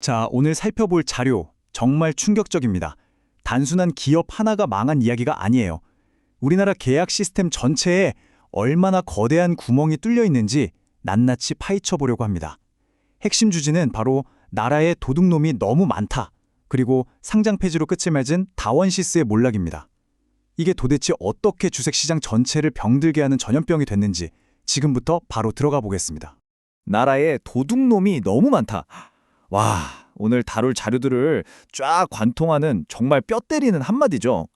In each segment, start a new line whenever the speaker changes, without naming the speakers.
자, 오늘 살펴볼 자료 정말 충격적입니다. 단순한 기업 하나가 망한 이야기가 아니에요. 우리나라 계약 시스템 전체에 얼마나 거대한 구멍이 뚫려 있는지 낱낱이 파헤쳐 보려고 합니다. 핵심 주제는 바로 나라의 도둑놈이 너무 많다. 그리고 상장 폐지로 끝을 맺은 다원시스의 몰락입니다. 이게 도대체 어떻게 주식시장 전체를 병들게 하는 전염병이 됐는지 지금부터 바로 들어가 보겠습니다.
나라에 도둑놈이 너무 많다. 와, 오늘 다룰 자료들을 쫙 관통하는 정말 뼈 때리는 한마디죠.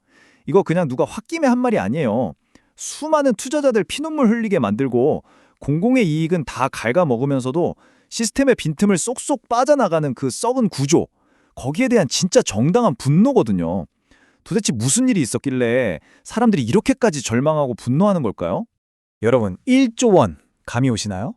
이거 그냥 누가 홧김에 한 말이 아니에요. 수많은 투자자들 피눈물 흘리게 만들고 공공의 이익은 다 갉아먹으면서도 시스템의 빈틈을 쏙쏙 빠져나가는 그 썩은 구조, 거기에 대한 진짜 정당한 분노거든요. 도대체 무슨 일이 있었길래 사람들이 이렇게까지 절망하고 분노하는 걸까요?
여러분, 1조 원 감이 오시나요?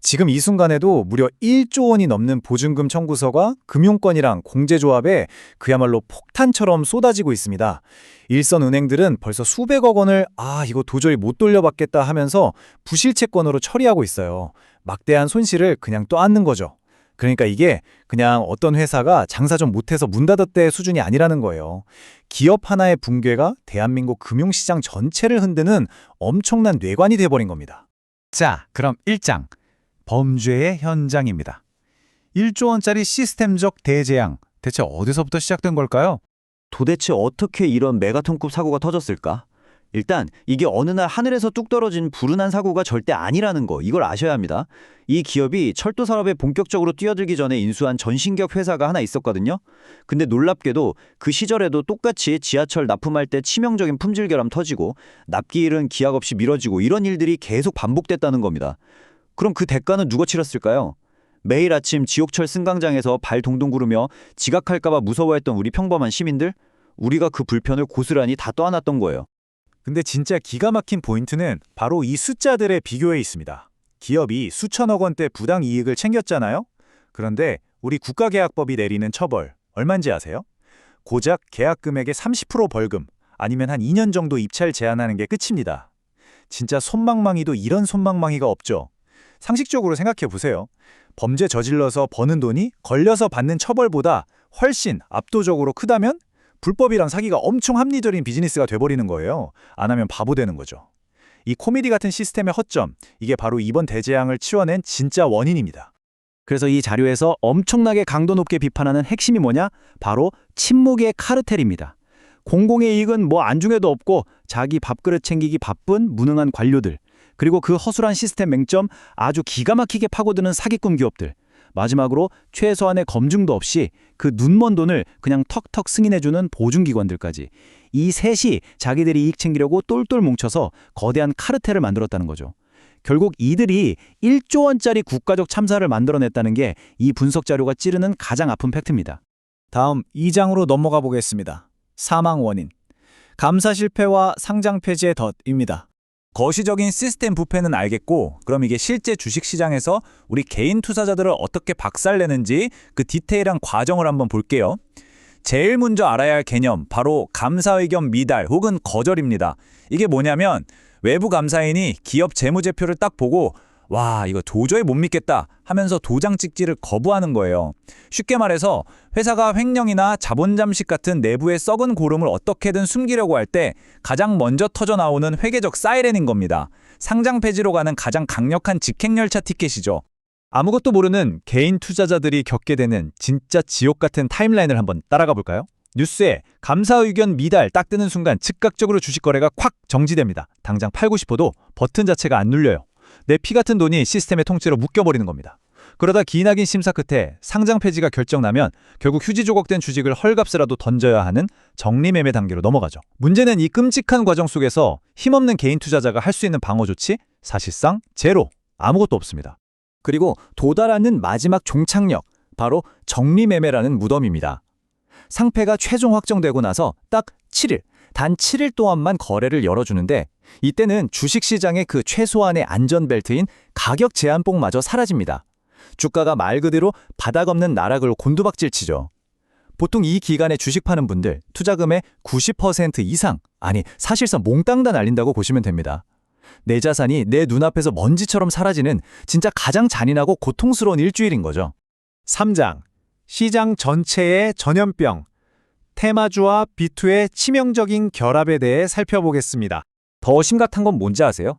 지금 이 순간에도 무려 1조 원이 넘는 보증금 청구서가 금융권이랑 공제조합에 그야말로 폭탄처럼 쏟아지고 있습니다. 일선 은행들은 벌써 수백억 원을 이거 도저히 못 돌려받겠다 하면서 부실채권으로 처리하고 있어요. 막대한 손실을 그냥 떠안는 거죠. 그러니까 이게 그냥 어떤 회사가 장사 좀 못해서 문 닫았대 수준이 아니라는 거예요. 기업 하나의 붕괴가 대한민국 금융시장 전체를 흔드는 엄청난 뇌관이 돼버린 겁니다. 자, 그럼 1장. 범죄의 현장입니다. 1조 원짜리 시스템적 대재앙, 대체 어디서부터 시작된 걸까요?
도대체 어떻게 이런 메가톤급 사고가 터졌을까? 일단 이게 어느 날 하늘에서 뚝 떨어진 불운한 사고가 절대 아니라는 거, 이걸 아셔야 합니다. 이 기업이 철도 산업에 본격적으로 뛰어들기 전에 인수한 전신기업 회사가 하나 있었거든요. 근데 놀랍게도 그 시절에도 똑같이 지하철 납품할 때 치명적인 품질 결함 터지고 납기일은 기약 없이 미뤄지고 이런 일들이 계속 반복됐다는 겁니다. 그럼 그 대가는 누가 치렀을까요? 매일 아침 지옥철 승강장에서 발 동동 구르며 지각할까봐 무서워했던 우리 평범한 시민들? 우리가 그 불편을 고스란히 다 떠안았던 거예요.
근데 진짜 기가 막힌 포인트는 바로 이 숫자들의 비교에 있습니다. 기업이 수천억 원대 부당 이익을 챙겼잖아요? 그런데 우리 국가계약법이 내리는 처벌 얼마인지 아세요? 고작 계약 금액의 30% 벌금, 아니면 한 2년 정도 입찰 제한하는 게 끝입니다. 진짜 손망망이도 이런 손망망이가 없죠. 상식적으로 생각해 보세요. 범죄 저질러서 버는 돈이 걸려서 받는 처벌보다 훨씬 압도적으로 크다면 불법이랑 사기가 엄청 합리적인 비즈니스가 돼버리는 거예요. 안 하면 바보 되는 거죠. 이 코미디 같은 시스템의 허점, 이게 바로 이번 대재앙을 치워낸 진짜 원인입니다.
그래서 이 자료에서 엄청나게 강도 높게 비판하는 핵심이 뭐냐? 바로 침묵의 카르텔입니다. 공공의 이익은 뭐 안중에도 없고 자기 밥그릇 챙기기 바쁜 무능한 관료들, 그리고 그 허술한 시스템 맹점 아주 기가 막히게 파고드는 사기꾼 기업들, 마지막으로 최소한의 검증도 없이 그 눈먼 돈을 그냥 턱턱 승인해주는 보증기관들까지, 이 셋이 자기들이 이익 챙기려고 똘똘 뭉쳐서 거대한 카르텔을 만들었다는 거죠. 결국 이들이 1조 원짜리 국가적 참사를 만들어냈다는 게 이 분석 자료가 찌르는 가장 아픈 팩트입니다.
다음 2장으로 넘어가 보겠습니다. 사망 원인. 감사 실패와 상장 폐지의 덫입니다. 거시적인 시스템 부패는 알겠고, 그럼 이게 실제 주식시장에서 우리 개인 투자자들을 어떻게 박살내는지 그 디테일한 과정을 한번 볼게요. 제일 먼저 알아야 할 개념, 바로 감사의견 미달 혹은 거절입니다. 이게 뭐냐면 외부 감사인이 기업 재무제표를 딱 보고 와, 이거 도저히 못 믿겠다 하면서 도장 찍기를 거부하는 거예요. 쉽게 말해서 회사가 횡령이나 자본 잠식 같은 내부의 썩은 고름을 어떻게든 숨기려고 할 때 가장 먼저 터져 나오는 회계적 사이렌인 겁니다. 상장 폐지로 가는 가장 강력한 직행열차 티켓이죠. 아무것도 모르는 개인 투자자들이 겪게 되는 진짜 지옥 같은 타임라인을 한번 따라가 볼까요? 뉴스에 감사 의견 미달 딱 뜨는 순간 즉각적으로 주식 거래가 콱 정지됩니다. 당장 팔고 싶어도 버튼 자체가 안 눌려요. 내 피 같은 돈이 시스템의 통째로 묶여버리는 겁니다. 그러다 기나긴 심사 끝에 상장 폐지가 결정나면 결국 휴지 조각된 주식을 헐값으라도 던져야 하는 정리매매 단계로 넘어가죠. 문제는 이 끔찍한 과정 속에서 힘없는 개인 투자자가 할 수 있는 방어 조치? 사실상 제로, 아무것도 없습니다. 그리고 도달하는 마지막 종착역, 바로 정리매매라는 무덤입니다. 상패가 최종 확정되고 나서 딱 7일, 단 7일 동안만 거래를 열어주는데 이때는 주식시장의 그 최소한의 안전벨트인 가격 제한봉마저 사라집니다. 주가가 말 그대로 바닥 없는 나락으로 곤두박질 치죠. 보통 이 기간에 주식 파는 분들 투자금의 90% 이상, 아니 사실상 몽땅 다 날린다고 보시면 됩니다. 내 자산이 내 눈앞에서 먼지처럼 사라지는 진짜 가장 잔인하고 고통스러운 일주일인 거죠. 3장. 시장 전체의 전염병, 테마주와 비투의 치명적인 결합에 대해 살펴보겠습니다.
더 심각한 건 뭔지 아세요?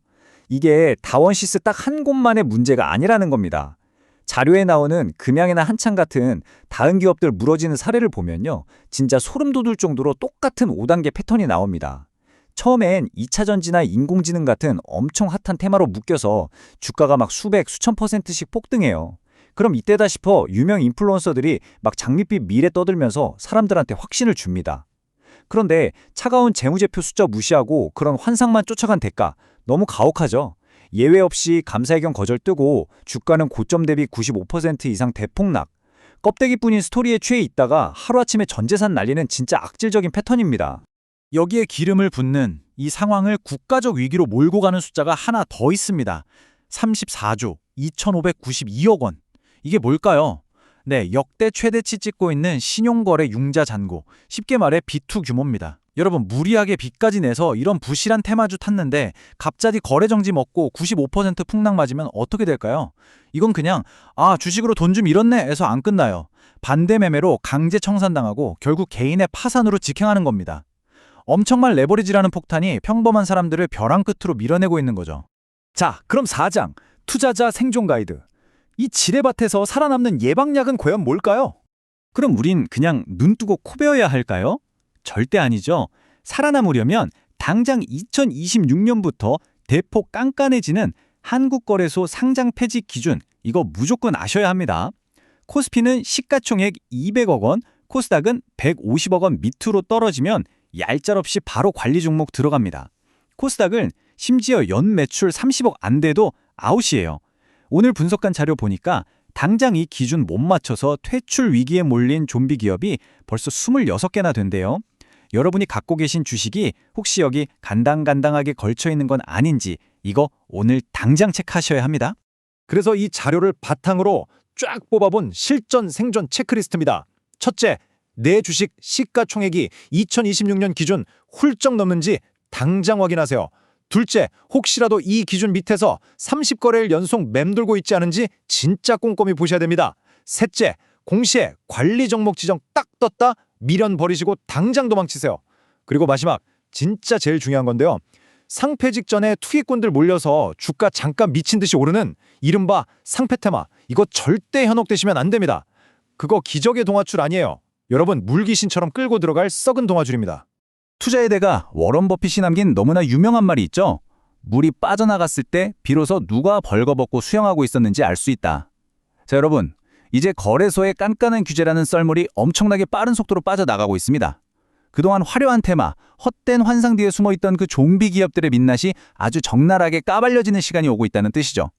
이게 다원시스 딱 한 곳만의 문제가 아니라는 겁니다. 자료에 나오는 금양이나 한창 같은 다른 기업들 무너지는 사례를 보면요. 진짜 소름 돋을 정도로 똑같은 5단계 패턴이 나옵니다. 처음엔 2차 전지나 인공지능 같은 엄청 핫한 테마로 묶여서 주가가 막 수백, 수천 %씩 폭등해요. 그럼 이때다 싶어 유명 인플루언서들이 막 장밋빛 미래 떠들면서 사람들한테 확신을 줍니다. 그런데 차가운 재무제표 숫자 무시하고 그런 환상만 쫓아간 대가 너무 가혹하죠. 예외 없이 감사의견 거절 뜨고 주가는 고점 대비 95% 이상 대폭락. 껍데기뿐인 스토리에 취해 있다가 하루아침에 전 재산 날리는 진짜 악질적인 패턴입니다.
여기에 기름을 붓는 이 상황을 국가적 위기로 몰고 가는 숫자가 하나 더 있습니다. 34조 2,592억 원. 이게 뭘까요? 네, 역대 최대치 찍고 있는 신용거래 융자 잔고, 쉽게 말해 B2 규모입니다. 여러분, 무리하게 빚까지 내서 이런 부실한 테마주 탔는데 갑자기 거래 정지 먹고 95% 풍락 맞으면 어떻게 될까요? 이건 그냥 주식으로 돈 좀 잃었네 해서 안 끝나요. 반대 매매로 강제 청산당하고 결국 개인의 파산으로 직행하는 겁니다. 엄청난 레버리지라는 폭탄이 평범한 사람들을 벼랑 끝으로 밀어내고 있는 거죠. 자, 그럼 4장, 투자자 생존 가이드. 이 지뢰밭에서 살아남는 예방약은 과연 뭘까요?
그럼 우린 그냥 눈 뜨고 코 베어야 할까요? 절대 아니죠. 살아남으려면 당장 2026년부터 대폭 깐깐해지는 한국거래소 상장 폐지 기준, 이거 무조건 아셔야 합니다. 코스피는 시가총액 200억 원, 코스닥은 150억 원 밑으로 떨어지면 얄짤없이 바로 관리 종목 들어갑니다. 코스닥은 심지어 연 매출 30억 안 돼도 아웃이에요. 오늘 분석한 자료 보니까 당장 이 기준 못 맞춰서 퇴출 위기에 몰린 좀비 기업이 벌써 26개나 된대요. 여러분이 갖고 계신 주식이 혹시 여기 간당간당하게 걸쳐 있는 건 아닌지 이거 오늘 당장 체크하셔야 합니다.
그래서 이 자료를 바탕으로 쫙 뽑아본 실전 생존 체크리스트입니다. 첫째, 내 주식 시가총액이 2026년 기준 훌쩍 넘는지 당장 확인하세요. 둘째, 혹시라도 이 기준 밑에서 30거래일 연속 맴돌고 있지 않은지 진짜 꼼꼼히 보셔야 됩니다. 셋째, 공시에 관리 종목 지정 딱 떴다 미련 버리시고 당장 도망치세요. 그리고 마지막, 진짜 제일 중요한 건데요. 상패 직전에 투기꾼들 몰려서 주가 잠깐 미친 듯이 오르는 이른바 상패 테마, 이거 절대 현혹되시면 안 됩니다. 그거 기적의 동화줄 아니에요. 여러분, 물귀신처럼 끌고 들어갈 썩은 동화줄입니다.
투자의 대가 워런 버핏이 남긴 너무나 유명한 말이 있죠. 물이 빠져나갔을 때 비로소 누가 벌거벗고 수영하고 있었는지 알 수 있다. 자, 여러분, 이제 거래소의 깐깐한 규제라는 썰물이 엄청나게 빠른 속도로 빠져나가고 있습니다. 그동안 화려한 테마, 헛된 환상 뒤에 숨어있던 그 좀비 기업들의 민낯이 아주 적나라하게 까발려지는 시간이 오고 있다는 뜻이죠.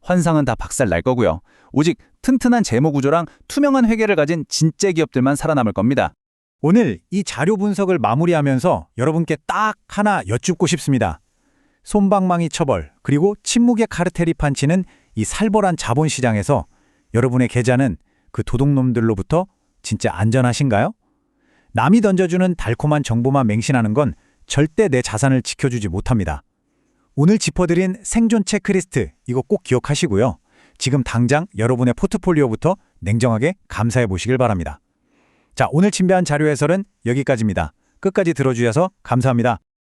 환상은 다 박살 날 거고요. 오직 튼튼한 재무 구조랑 투명한 회계를 가진 진짜 기업들만 살아남을 겁니다.
오늘 이 자료 분석을 마무리하면서 여러분께 딱 하나 여쭙고 싶습니다. 솜방망이 처벌 그리고 침묵의 카르텔이 판치는 이 살벌한 자본시장에서 여러분의 계좌는 그 도둑놈들로부터 진짜 안전하신가요? 남이 던져주는 달콤한 정보만 맹신하는 건 절대 내 자산을 지켜주지 못합니다. 오늘 짚어드린 생존 체크리스트 이거 꼭 기억하시고요. 지금 당장 여러분의 포트폴리오부터 냉정하게 감사해 보시길 바랍니다. 자, 오늘 침배한 자료 해설은 여기까지입니다. 끝까지 들어주셔서 감사합니다.